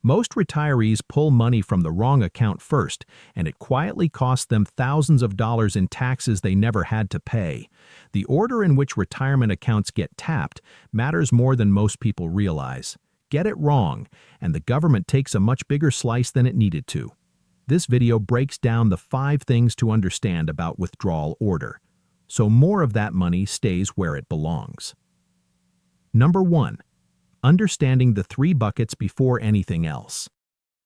Most retirees pull money from the wrong account first, and it quietly costs them thousands of dollars in taxes they never had to pay. The order in which retirement accounts get tapped matters more than most people realize. Get it wrong, and the government takes a much bigger slice than it needed to. This video breaks down the 5 things to understand about withdrawal order, so more of that money stays where it belongs. Number 1. Understanding the 3 buckets before anything else.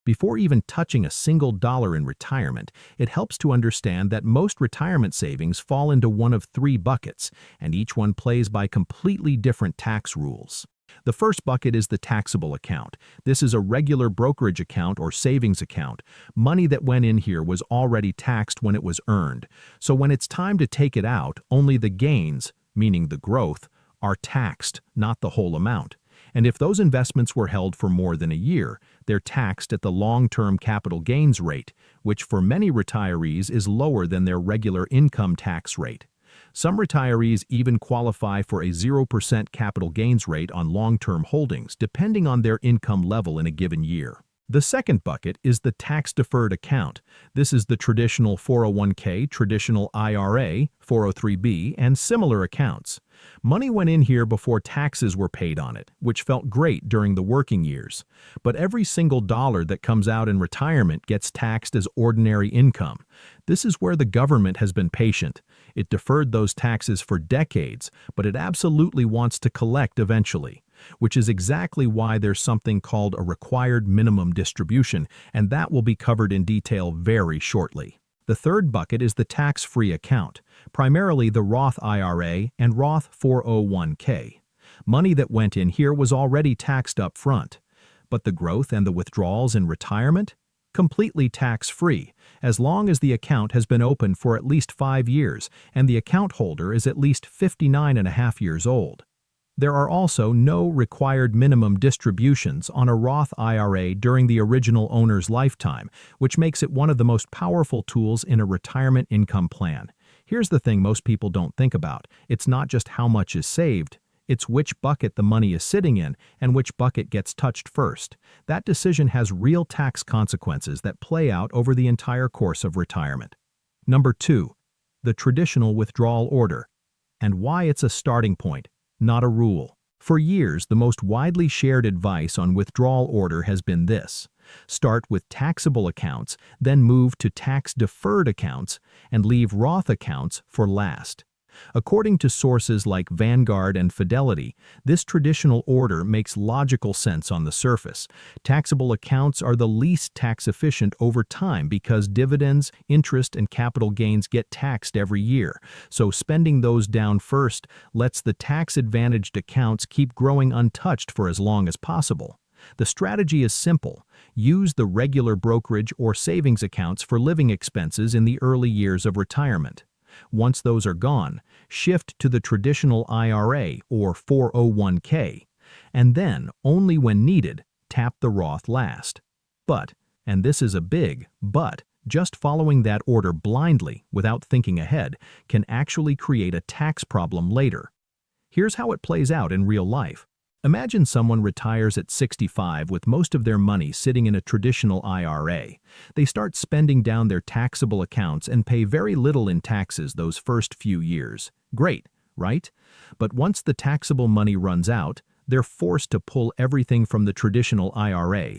Before even touching a single dollar in retirement, it helps to understand that most retirement savings fall into one of 3 buckets, and each one plays by completely different tax rules. The first bucket is the taxable account. This is a regular brokerage account or savings account. Money that went in here was already taxed when it was earned. So when it's time to take it out, only the gains, meaning the growth, are taxed, not the whole amount. And if those investments were held for more than a year, they're taxed at the long-term capital gains rate, which for many retirees is lower than their regular income tax rate. Some retirees even qualify for a 0% capital gains rate on long-term holdings, depending on their income level in a given year. The second bucket is the tax-deferred account. This is the traditional 401k, traditional IRA, 403b, and similar accounts. Money went in here before taxes were paid on it, which felt great during the working years. But every single dollar that comes out in retirement gets taxed as ordinary income. This is where the government has been patient. It deferred those taxes for decades, but it absolutely wants to collect eventually, which is exactly why there's something called a required minimum distribution, and that will be covered in detail very shortly. The third bucket is the tax-free account, primarily the Roth IRA and Roth 401k. Money that went in here was already taxed up front, but the growth and the withdrawals in retirement? Completely tax-free, as long as the account has been open for at least 5 years and the account holder is at least 59.5 years old. There are also no required minimum distributions on a Roth IRA during the original owner's lifetime, which makes it one of the most powerful tools in a retirement income plan. Here's the thing most people don't think about. It's not just how much is saved, it's which bucket the money is sitting in and which bucket gets touched first. That decision has real tax consequences that play out over the entire course of retirement. Number 2. The traditional withdrawal order, and why it's a starting point, not a rule. For years, the most widely shared advice on withdrawal order has been this: start with taxable accounts, then move to tax-deferred accounts, and leave Roth accounts for last. According to sources like Vanguard and Fidelity, this traditional order makes logical sense on the surface. Taxable accounts are the least tax-efficient over time because dividends, interest, and capital gains get taxed every year. So spending those down first lets the tax-advantaged accounts keep growing untouched for as long as possible. The strategy is simple. Use the regular brokerage or savings accounts for living expenses in the early years of retirement. Once those are gone, shift to the traditional IRA or 401k, and then, only when needed, tap the Roth last. But, and this is a big but, just following that order blindly without thinking ahead can actually create a tax problem later. Here's how it plays out in real life. Imagine someone retires at 65 with most of their money sitting in a traditional IRA. They start spending down their taxable accounts and pay very little in taxes those first few years. Great, right? But once the taxable money runs out, they're forced to pull everything from the traditional IRA.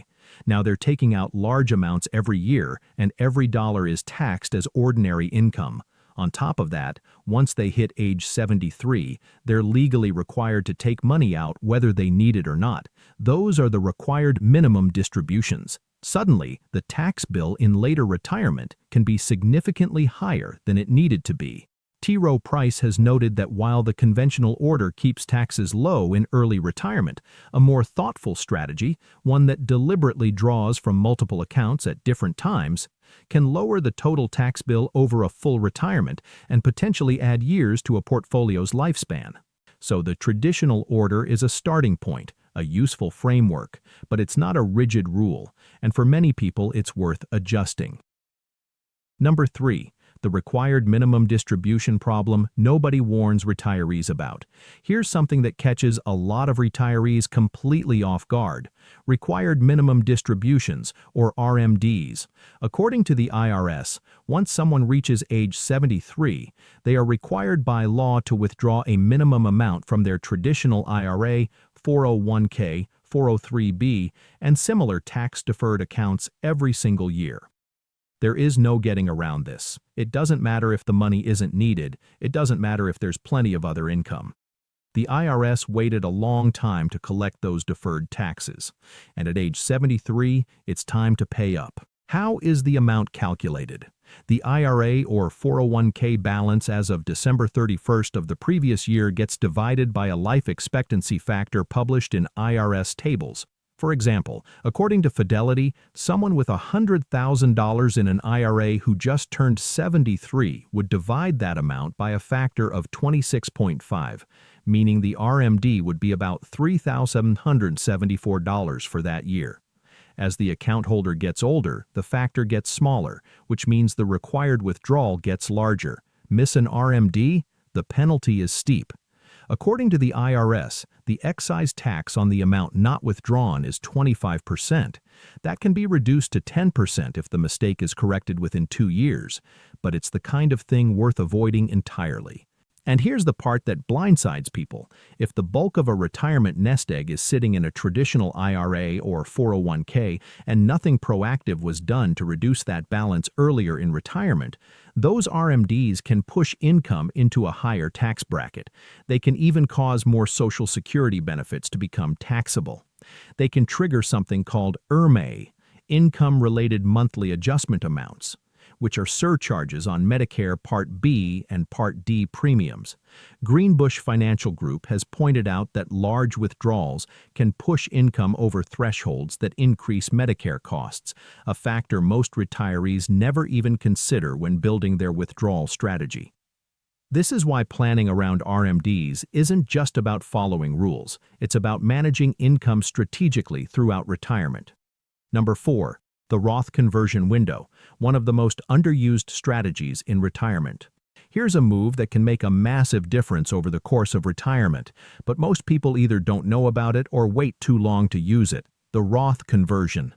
Now they're taking out large amounts every year, and every dollar is taxed as ordinary income. On top of that, once they hit age 73, they're legally required to take money out whether they need it or not. Those are the required minimum distributions. Suddenly, the tax bill in later retirement can be significantly higher than it needed to be. T. Rowe Price has noted that while the conventional order keeps taxes low in early retirement, a more thoughtful strategy, one that deliberately draws from multiple accounts at different times, can lower the total tax bill over a full retirement and potentially add years to a portfolio's lifespan. So the traditional order is a starting point, a useful framework, but it's not a rigid rule, and for many people it's worth adjusting. Number 3. the required minimum distribution problem nobody warns retirees about. Here's something that catches a lot of retirees completely off guard: required minimum distributions, or RMDs. According to the IRS, once someone reaches age 73, they are required by law to withdraw a minimum amount from their traditional IRA, 401k, 403b, and similar tax-deferred accounts every single year. There is no getting around this. It doesn't matter if the money isn't needed. It doesn't matter if there's plenty of other income. The IRS waited a long time to collect those deferred taxes, and at age 73, it's time to pay up. How is the amount calculated? The IRA or 401k balance as of December 31st of the previous year gets divided by a life expectancy factor published in IRS tables. For example, according to Fidelity, someone with $100,000 in an IRA who just turned 73 would divide that amount by a factor of 26.5, meaning the RMD would be about $3,774 for that year. As the account holder gets older, the factor gets smaller, which means the required withdrawal gets larger. Miss an RMD? The penalty is steep. According to the IRS, the excise tax on the amount not withdrawn is 25%. That can be reduced to 10% if the mistake is corrected within 2 years, but it's the kind of thing worth avoiding entirely. And here's the part that blindsides people. If the bulk of a retirement nest egg is sitting in a traditional IRA or 401k and nothing proactive was done to reduce that balance earlier in retirement, those RMDs can push income into a higher tax bracket. They can even cause more Social Security benefits to become taxable. They can trigger something called IRMA, income-related monthly adjustment amounts, which are surcharges on Medicare Part B and Part D premiums. Greenbush Financial Group has pointed out that large withdrawals can push income over thresholds that increase Medicare costs, a factor most retirees never even consider when building their withdrawal strategy. This is why planning around RMDs isn't just about following rules. It's about managing income strategically throughout retirement. Number 4. The Roth conversion window, one of the most underused strategies in retirement. Here's a move that can make a massive difference over the course of retirement, but most people either don't know about it or wait too long to use it: the Roth conversion.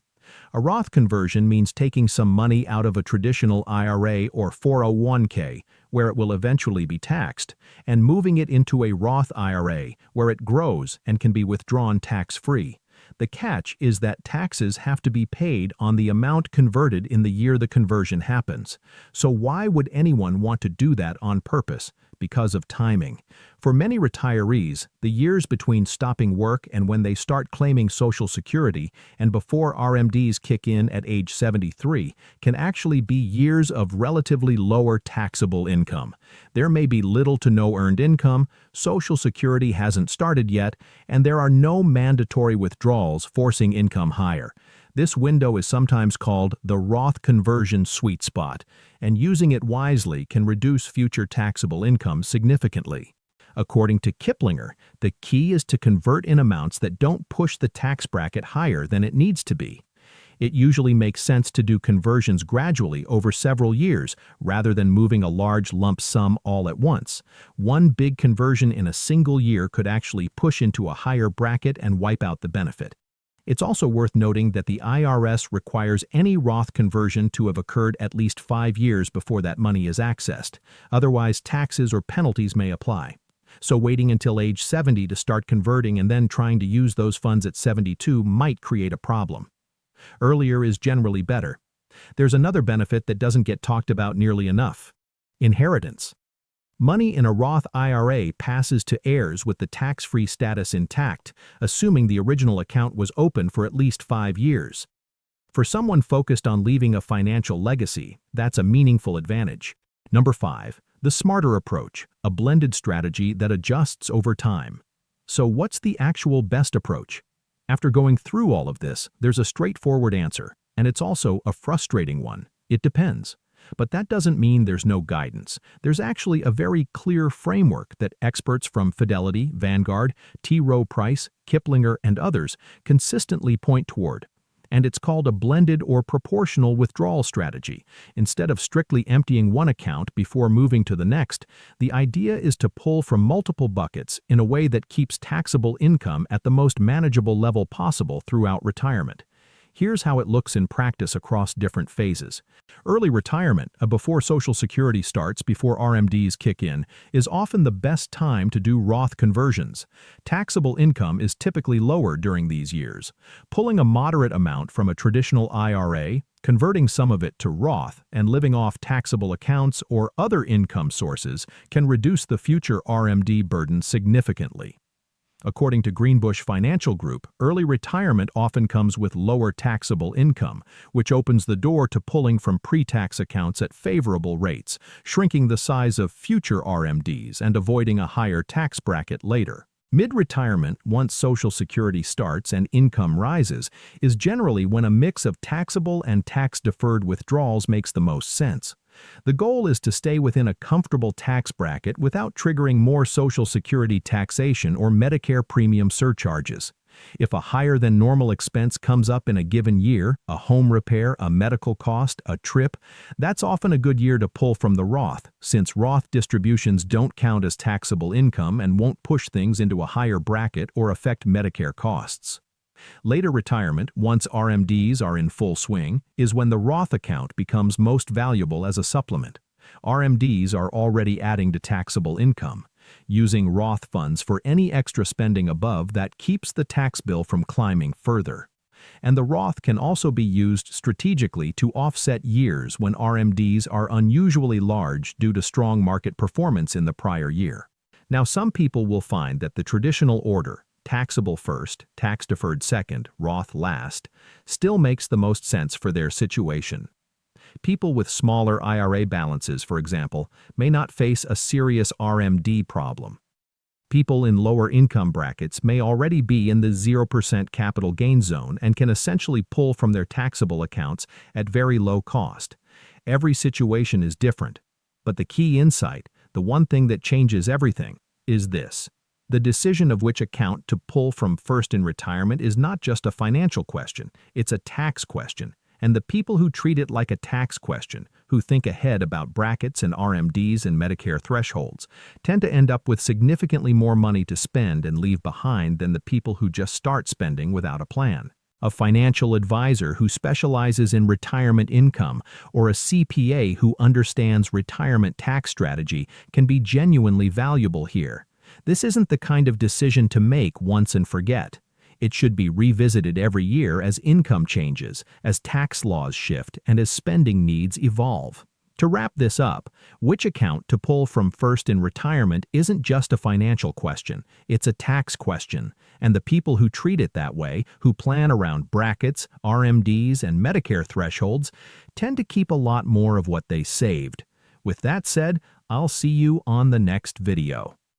A Roth conversion means taking some money out of a traditional IRA or 401k, where it will eventually be taxed, and moving it into a Roth IRA, where it grows and can be withdrawn tax-free. The catch is that taxes have to be paid on the amount converted in the year the conversion happens. So why would anyone want to do that on purpose? Because of timing. For many retirees, the years between stopping work and when they start claiming Social Security and before RMDs kick in at age 73 can actually be years of relatively lower taxable income. There may be little to no earned income, Social Security hasn't started yet, and there are no mandatory withdrawals forcing income higher. This window is sometimes called the Roth conversion sweet spot, and using it wisely can reduce future taxable income significantly. According to Kiplinger, the key is to convert in amounts that don't push the tax bracket higher than it needs to be. It usually makes sense to do conversions gradually over several years rather than moving a large lump sum all at once. One big conversion in a single year could actually push into a higher bracket and wipe out the benefit. It's also worth noting that the IRS requires any Roth conversion to have occurred at least 5 years before that money is accessed. Otherwise, taxes or penalties may apply. So waiting until age 70 to start converting and then trying to use those funds at 72 might create a problem. Earlier is generally better. There's another benefit that doesn't get talked about nearly enough: inheritance. Money in a Roth IRA passes to heirs with the tax-free status intact, assuming the original account was open for at least 5 years. For someone focused on leaving a financial legacy, that's a meaningful advantage. Number 5. The smarter approach, a blended strategy that adjusts over time. So what's the actual best approach? After going through all of this, there's a straightforward answer, and it's also a frustrating one. It depends. But that doesn't mean there's no guidance. There's actually a very clear framework that experts from Fidelity, Vanguard, T. Rowe Price, Kiplinger, and others consistently point toward. And it's called a blended or proportional withdrawal strategy. Instead of strictly emptying one account before moving to the next, the idea is to pull from multiple buckets in a way that keeps taxable income at the most manageable level possible throughout retirement. Here's how it looks in practice across different phases. Early retirement, before Social Security starts, before RMDs kick in, is often the best time to do Roth conversions. Taxable income is typically lower during these years. Pulling a moderate amount from a traditional IRA, converting some of it to Roth, and living off taxable accounts or other income sources can reduce the future RMD burden significantly. According to Greenbush Financial Group, early retirement often comes with lower taxable income, which opens the door to pulling from pre-tax accounts at favorable rates, shrinking the size of future RMDs and avoiding a higher tax bracket later. Mid-retirement, once Social Security starts and income rises, is generally when a mix of taxable and tax-deferred withdrawals makes the most sense. The goal is to stay within a comfortable tax bracket without triggering more Social Security taxation or Medicare premium surcharges. If a higher-than-normal expense comes up in a given year, a home repair, a medical cost, a trip, that's often a good year to pull from the Roth, since Roth distributions don't count as taxable income and won't push things into a higher bracket or affect Medicare costs. Later retirement, once RMDs are in full swing, is when the Roth account becomes most valuable as a supplement. RMDs are already adding to taxable income. Using Roth funds for any extra spending above that keeps the tax bill from climbing further. And the Roth can also be used strategically to offset years when RMDs are unusually large due to strong market performance in the prior year. Now, some people will find that the traditional order, taxable first, tax-deferred second, Roth last, still makes the most sense for their situation. People with smaller IRA balances, for example, may not face a serious RMD problem. People in lower income brackets may already be in the 0% capital gain zone and can essentially pull from their taxable accounts at very low cost. Every situation is different, but the key insight, the one thing that changes everything, is this. The decision of which account to pull from first in retirement is not just a financial question, it's a tax question. And the people who treat it like a tax question, who think ahead about brackets and RMDs and Medicare thresholds, tend to end up with significantly more money to spend and leave behind than the people who just start spending without a plan. A financial advisor who specializes in retirement income or a CPA who understands retirement tax strategy can be genuinely valuable here. This isn't the kind of decision to make once and forget. It should be revisited every year as income changes, as tax laws shift, and as spending needs evolve. To wrap this up, which account to pull from first in retirement isn't just a financial question, it's a tax question, and the people who treat it that way, who plan around brackets, RMDs, and Medicare thresholds, tend to keep a lot more of what they saved. With that said, I'll see you on the next video.